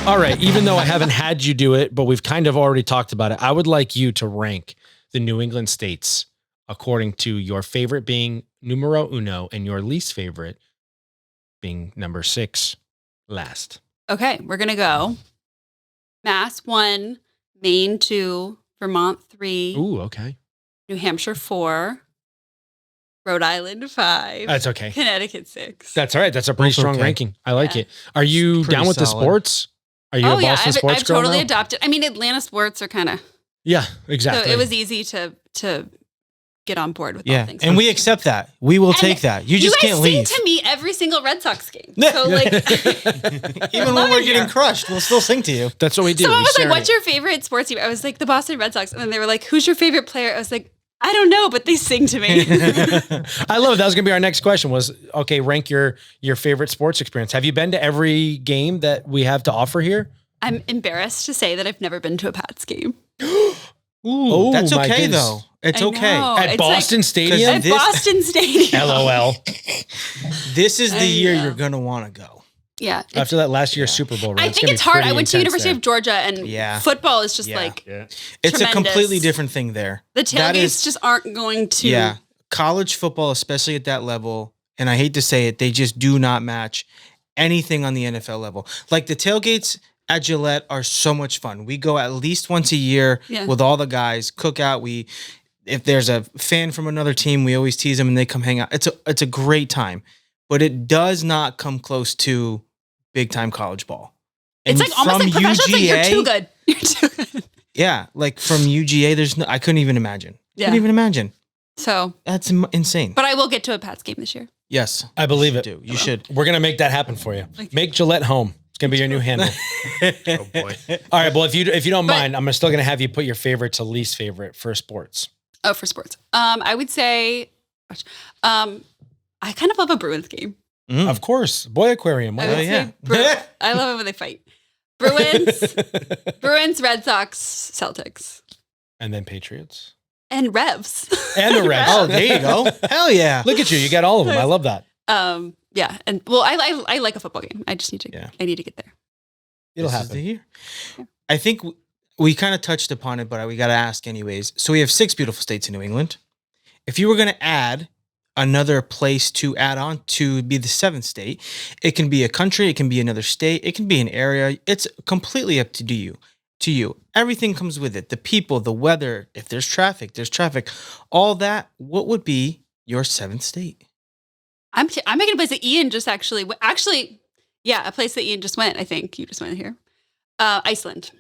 All right. Even though I haven't had you do it, but we've kind of already talked about it. I would like you to rank the New England states according to your favorite being numero uno and your least favorite being number 6 last. Okay, we're gonna go Mass 1, Maine 2, Vermont 3, Ooh, okay. New Hampshire 4, Rhode Island 5, That's okay. Connecticut 6. That's all right. That's a pretty That's strong okay. ranking. I like Yeah. it. Are you Pretty down with the solid. sports? Are you a Boston sports I've girl totally now? adopted. I mean, Atlanta sports are kind of Yeah, so exactly. it was easy to get on board with all Yeah, things. and we accept that. We will take that. You just guys can't sing leave. to me every single Red Sox game. So like, Even when we're getting crushed, we'll still sing to you. That's what we do. someone We was like, share "What's it. your favorite sports team?" I was like, "The Boston Red Sox," and then they were like, "Who's your favorite player?" I was like, "I don't know, but they sing to me." I love it. That was gonna be our next question. Was okay. Rank your favorite sports experience. Have you been to every game that we have to offer here? I'm embarrassed to say that I've never been to a Pats game. Ooh, That's my okay goodness. though. It's I okay. know. At It's Boston like- Stadium. At This- Boston Stadium. LOL. This is the I year know. you're gonna want to go. Yeah. After that last year's Super Bowl run, I it's think gonna it's be hard. pretty I went to intense University there. of Georgia, and Yeah. football is just Yeah. like Yeah. It's a completely Tremendous. different thing there. the That tailgates is- just aren't going to. Yeah, college football, especially at that level, and I hate to say it, they just do not match anything on the NFL level. Like the tailgates at Gillette are so much fun. We go at least once a year Yeah. with all the guys, cook out. If there's a fan from another team, we always tease them and they come hang out. It's a great time, but it does not come close to big time college ball. It's And like almost from like professional. It's like you're too UGA good. You're too good. Yeah, like from UGA, I couldn't even imagine. Yeah. Couldn't even imagine. So, That's insane. but I will get to a Pats game this year. Yes, I believe it. do. You should. We're gonna make that happen for you. Make Gillette home. It's gonna be your new handle. Oh boy. All right. Well, if you don't But- mind, I'm still gonna have you put your favorite to least favorite for sports. Oh, for sports. I would say, I kind of love a Bruins game. Mm. Of course, Boy Aquarium. I What would yeah. say I love it when they fight. Bruins, Red Sox, Celtics, And then Patriots and Revs. and the Reds. Oh, there you go. Hell yeah. Look at you. You got all of them. I love that. Yeah, and well, I like a football game. I just need to. Yeah. I need to get there. It'll This is the happen. year. I think we kind of touched upon it, but we got to ask anyways. So we have 6 beautiful states in New England. If you were going to add another place to add on to be the 7th state, it can be a country, it can be another state, it can be an area. It's completely up to you. Everything comes with it. The people, the weather, if there's traffic, all that. What would be your 7th state? I'm making a place that Ian just actually, yeah, a place that Ian just went. I think you just went here. Iceland.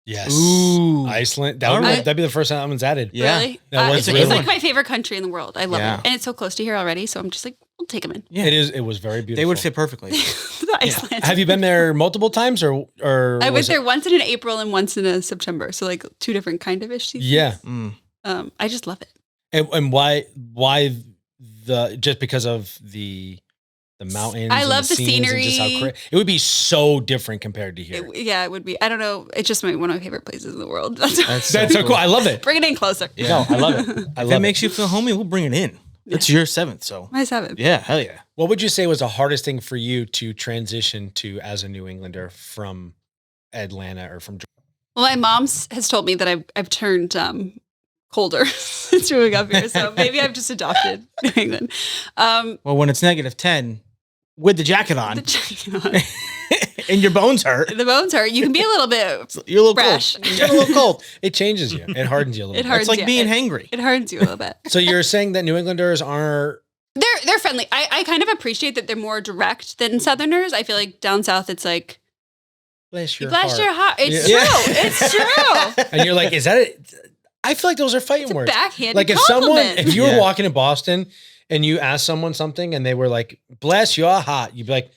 Yes. Ooh. Iceland. All right. That'd be the first time that one's added. Yeah. Really? that was it's, really it's like one. my favorite country in the world. I love Yeah. it, and it's so close to here already. So I'm just like, we'll take them in. Yeah. It was very beautiful. They would fit perfectly. The Iceland. Have you been there multiple times or I was went there it- once in an April and once in a September. So like 2 different kind of ish seasons. Yeah. Mm. I just love it. And why just because of the mountains? I and love the scenes and just how scenery. it would be so different compared to here. Yeah, it would be. I don't know. It's just one of my favorite places in the world. That's That's That's so cool. I love it. Bring it in closer. Yeah. No, I love it. I If love it it. makes you feel homey, we'll bring it in. It's your 7th, so My 7th. yeah, hell yeah. What would you say was the hardest thing for you to transition to as a New Englander from Atlanta or from? Well, my mom has told me that I've turned colder since moving up here. So maybe I've just adopted New England. Well, when it's -10 with the jacket on, The jacket on. and your bones hurt. The bones hurt. You can be a little bit You're a little fresh. cold. You're a little cold. It changes you. It hardens you a little It bit. hardens It's like you. being hangry. It hardens you a little bit. So you're saying that New Englanders are They're friendly. I kind of appreciate that they're more direct than Southerners. I feel like down south it's like bless your bless heart. your heart. It's Yeah. true. It's true. And you're like, is that it? I feel like those are fighting It's a words. backhanded Like if compliment. if you were Yeah. walking in Boston and you asked someone something and they were like, bless your heart, you'd be like,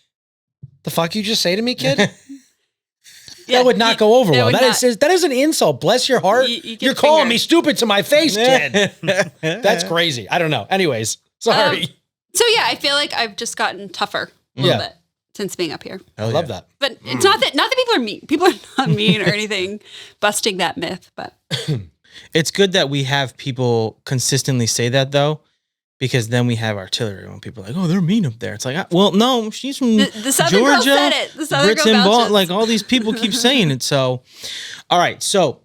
the fuck you just say to me, kid? Yeah, That would not go over that well. would That is an insult. Bless your heart. You get You're calling fingered. me stupid to my face, kid. That's crazy. I don't know. Anyways, sorry. So yeah, I feel like I've just gotten tougher a little Yeah. bit since being up here. I love that. But it's not that people are mean. People are not mean or anything. Busting that myth, but It's good that we have people consistently say that though, because then we have artillery when people are like, oh, they're mean up there. It's like, well, no, she's from the Southern girl Georgia. said it. The Southern Brits girl and vouches. like all these people keep saying it. So, all right. So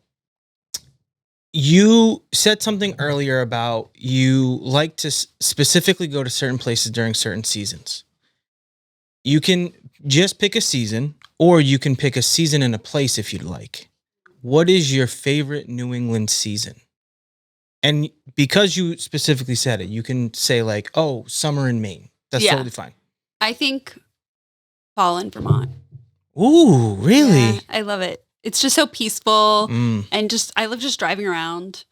you said something earlier about you like to specifically go to certain places during certain seasons. You can just pick a season, or you can pick a season and a place if you'd like. What is your favorite New England season? And because you specifically said it, you can say like, oh, summer in Maine. That's Yeah. totally fine. I think fall in Vermont. Ooh, really? Yeah, I love it. It's just so peaceful, Mm. and I love just driving around,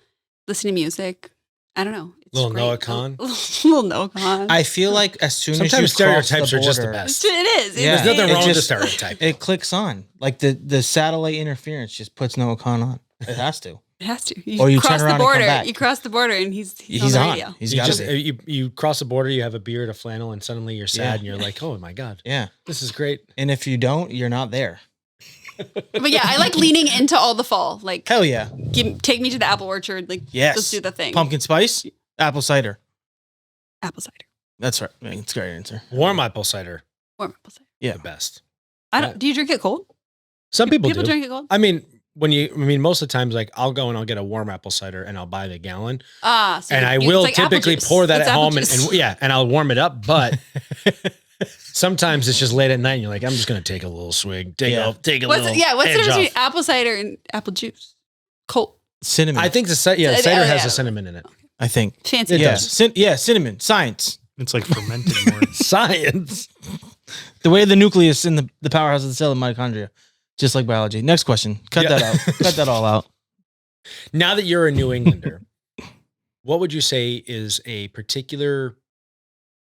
listening to music. I don't know. It's Little great. Noah Kahn? Little Noah Kahn. I feel like as soon as you Sometimes cross stereotypes the are just the border, best. It is. Yeah. There's nothing It wrong with the just- stereotype. It clicks on. Like the satellite interference just puts Noah Khan on. It has to. It has to. Or you cross turn around the and come border. back. You cross the border, and he's He's on the on. radio. He's You got just to be. you cross the border, you have a beard, a flannel, and suddenly you're sad Yeah. and you're like, oh my God, Yeah. this is great. And if you don't, you're not there. But yeah, I like leaning into all the fall. Like, Hell yeah. take me to the apple orchard. Like, Yes. let's do the thing. Pumpkin spice, apple cider. Apple cider. That's right. I mean, it's a great answer. Warm apple cider, Warm apple cider. Yeah. the best. I don't. Do you drink it cold? Some people do. drink it cold. I mean, most of the times, like I'll go and I'll get a warm apple cider and I'll buy the gallon, So and I it's will like apple typically juice. pour that It's at apple home, juice. and I'll warm it up. But sometimes it's just late at night, and you're like, I'm just gonna take a little swig, take a What's little. what's the edge difference between off. apple cider and apple juice? Cold. Cinnamon. I think the cider Oh, has yeah. the cinnamon in it. I think. Fancy. It yeah. does. Cinnamon. Science. It's like fermented more. Science. The way the nucleus in the powerhouse of the cell of mitochondria. Just like biology. Next question. Cut Yeah. that out. Cut that all out. Now that you're a New Englander, what would you say is a particular,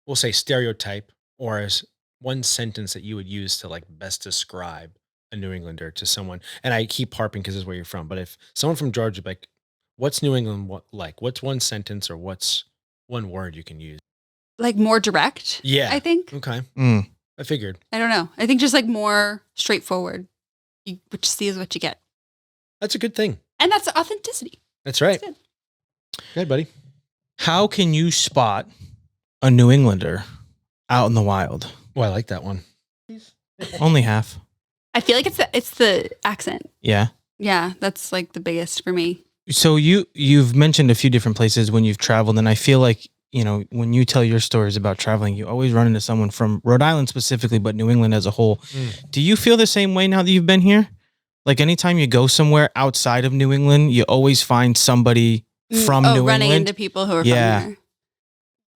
we'll say stereotype, or as one sentence that you would use to like best describe a New Englander to someone? And I keep harping because this is where you're from, but if someone from Georgia, like, what's New England like? What's one sentence or what's one word you can use? Like more direct. Yeah. I think. Okay. Mm. I figured. I don't know. I think just like more straightforward. What you see is what you get, That's a good thing. and that's authenticity. That's right. That's Good, buddy. How can you spot a New Englander out in the wild? Oh, I like that one. Only half. I feel like it's the accent. Yeah. Yeah, that's like the biggest for me. So you've mentioned a few different places when you've traveled, and I feel like, you know, when you tell your stories about traveling, you always run into someone from Rhode Island specifically, but New England as a whole. Do you feel the same way now that you've been here? Like anytime you go somewhere outside of New England, you always find somebody from New running England? into people who are Yeah. from there.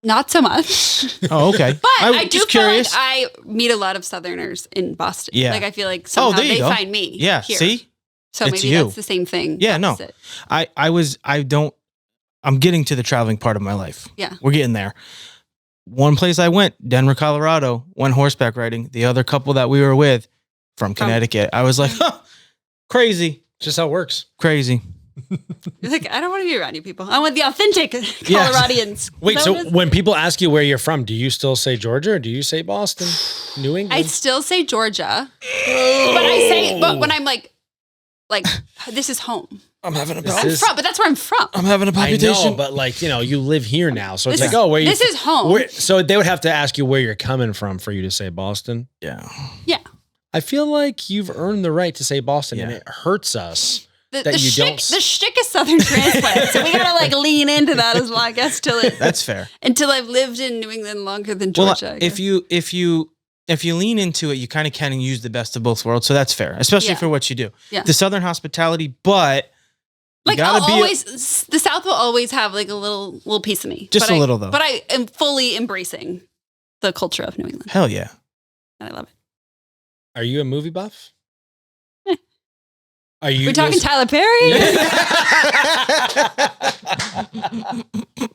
Not so much. Oh, okay. But I I'm do just feel curious. like I meet a lot of Southerners in Boston. Yeah. Like I feel like somehow there you they go. find me. Yeah. here. See? So it's maybe you. that's the same thing. Yeah, no. opposite. I'm getting to the traveling part of my life. Yeah. We're getting there. One place I went, Denver, Colorado, went horseback riding. The other couple that we were with from Connecticut. I was like, huh, crazy, Just how it works. crazy. You're like, I don't want to be around you people. I want the authentic Coloradians. Wait, Is that so what it is? when people ask you where you're from, do you still say Georgia or do you say Boston? New I England? still say Georgia, but when I'm like, this is home. I'm having a This I'm is- from, but that's where I'm from. I'm having a I palpitation. know, but like, you know, you live here now. So it's This like, is- oh, where you this is home. So they would have to ask you where you're coming from for you to say Boston. Yeah. Yeah. I feel like you've earned the right to say Boston and Yeah. it hurts us. The that you shtick, don't- the shtick is Southern transplant, so we gotta like lean into that as well, I guess, That's fair. until I've lived in New England longer than Well, Georgia. I if guess. you if you lean into it, you kind of can use the best of both worlds. So that's fair, especially for what you do. Yeah. The Southern hospitality, but like the South will always have like a little piece of me. Just a little though. But I am fully embracing the culture of New England. Hell yeah. And I love it. Are you a movie buff? Are you? We're talking Tyler Perry? I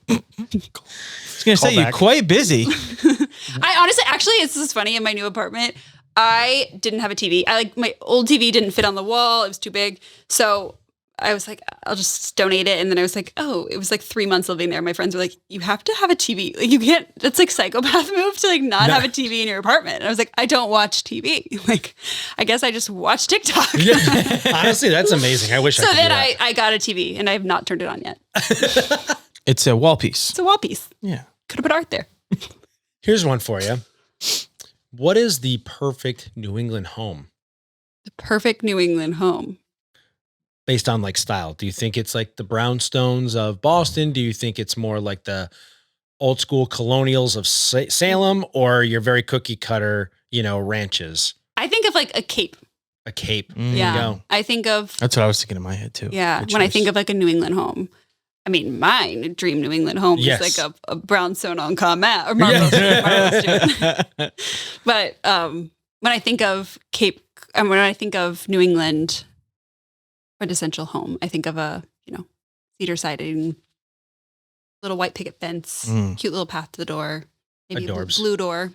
was going to say, you're quite busy. I honestly, actually, this is funny. In my new apartment, I didn't have a TV. My old TV didn't fit on the wall. It was too big. So I was like, I'll just donate it. And then I was like, oh, it was like 3 months living there. My friends were like, you have to have a TV. Like, you can't, that's like psychopath move to like not have a TV in your apartment. And I was like, I don't watch TV. Like, I guess I just watch TikTok. Yeah. Honestly, that's amazing. I wish I could. So then do that. I got a TV and I have not turned it on yet. It's a wall piece. It's a wall piece. Yeah. Could have put art there. Here's one for you. What is the perfect New England home? The perfect New England home. Based on like style. Do you think it's like the brownstones of Boston? Do you think it's more like the old school colonials of Salem, or your very cookie cutter, ranches? I think of like a cape. A cape. Yeah. There you go. I think of. That's what I was thinking in my head too. Yeah. When I think of like a New England home. I mean, mine dream New England home is like a brownstone on mat or marble stone. But when I think of Cape, and when I think of New England quintessential home, I think of a cedar siding, little white picket fence, cute little path to the door, maybe a blue door.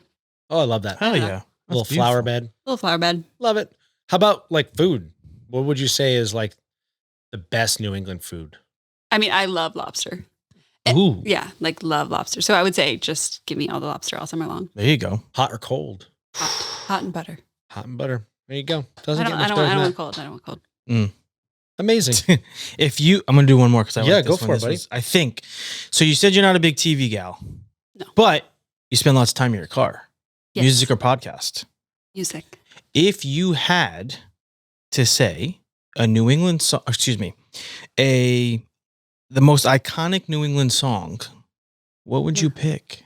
Oh, I love that. Hell yeah. Little flower bed. Little flower bed. Love it. How about like food? What would you say is like the best New England food? I mean, I love lobster. Ooh. Yeah, like love lobster. So I would say just give me all the lobster all summer long. There you go. Hot or cold? Hot and butter. Hot and butter. There you go. I don't want cold. I don't want cold. Amazing. I'm going to do one more because I like this go one. for it, buddy. I think. So you said you're not a big TV gal. No. But you spend lots of time in your car. Yes. Music or podcast. Music. If you had to say a New England song, the most iconic New England song, what would you pick?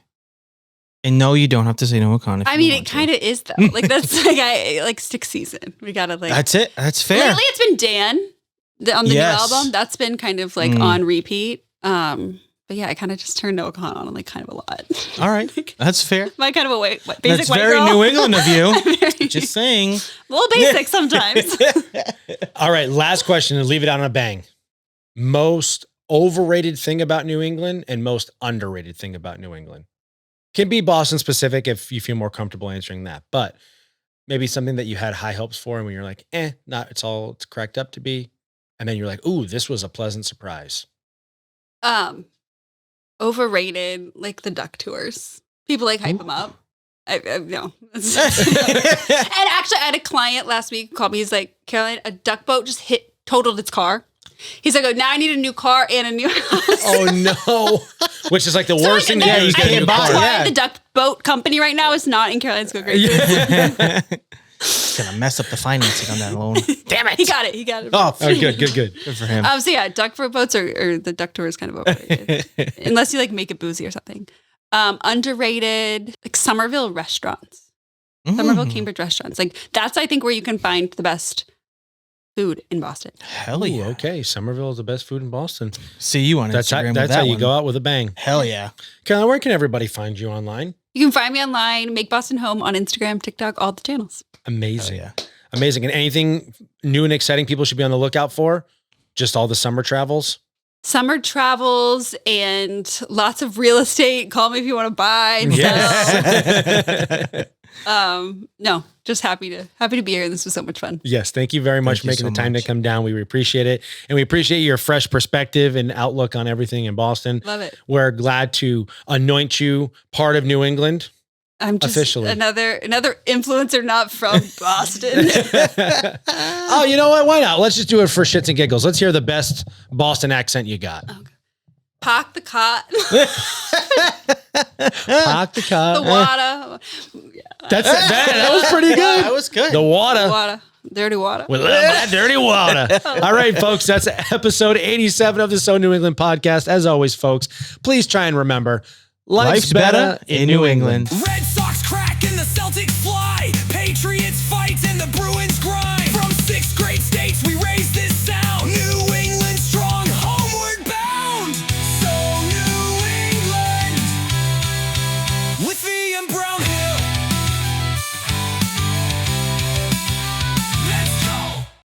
And no, you don't have to say no iconic. I mean, it kind of is though. Like that's like Stick Season. We gotta like. That's it. That's fair. Lately, it's been Dan on the new album. That's been kind of like on repeat. But yeah, I kind of just turned Noah Kahan on like kind of a lot. All right, that's fair. Am I kind of a basic That's white very girl? New England of you. Just saying. A little basic sometimes. All right, last question and leave it out on a bang. Most overrated thing about New England and most underrated thing about New England. Can be Boston specific if you feel more comfortable answering that, but maybe something that you had high hopes for and when you're like, it's cracked up to be. And then you're like, ooh, this was a pleasant surprise. Overrated, like the duck tours. People like hype them up. I no. And actually, I had a client last week who called me. He's like, Caroline, a duck boat just totaled its car. He's like, now I need a new car and a new house. Oh no! Which is like the worst thing to do. You can't buy. That's why the duck boat company right now is not in Caroline's Go Great. It's gonna mess up the financing on that loan. Damn it! He got it. Oh, good. Good for him. So yeah, duck boats or the duck tour is kind of overrated, unless you like make it boozy or something. Underrated, like Somerville restaurants, Somerville Cambridge restaurants. Like that's I think where you can find the best food in Boston. Hell yeah. Ooh, okay, Somerville is the best food in Boston. See you on Instagram. That's how you go out with a bang. Hell yeah. Caroline, where can everybody find you online? You can find me online, Make Boston Home on Instagram, TikTok, all the channels. Amazing. Yeah. Amazing. And anything new and exciting people should be on the lookout for? Just all the summer travels? Summer travels and lots of real estate. Call me if you want to buy. Yes. No, just happy to be here. This was so much fun. Yes. Thank you very much for making the time to come down. We appreciate it. And we appreciate your fresh perspective and outlook on everything in Boston. Love it. We're glad to anoint you part of New England. I'm just officially another influencer not from Boston. Oh, you know what? Why not? Let's just do it for shits and giggles. Let's hear the best Boston accent you got. Okay. Park the cot. Park the car. The water. That's it. That was pretty good. That was good. The water. Water. Dirty water. We love that dirty water. All right, folks. That's episode 87 of the So New England podcast. As always, folks, please try and remember, life's better in New England. Red Sox crack and the Celtics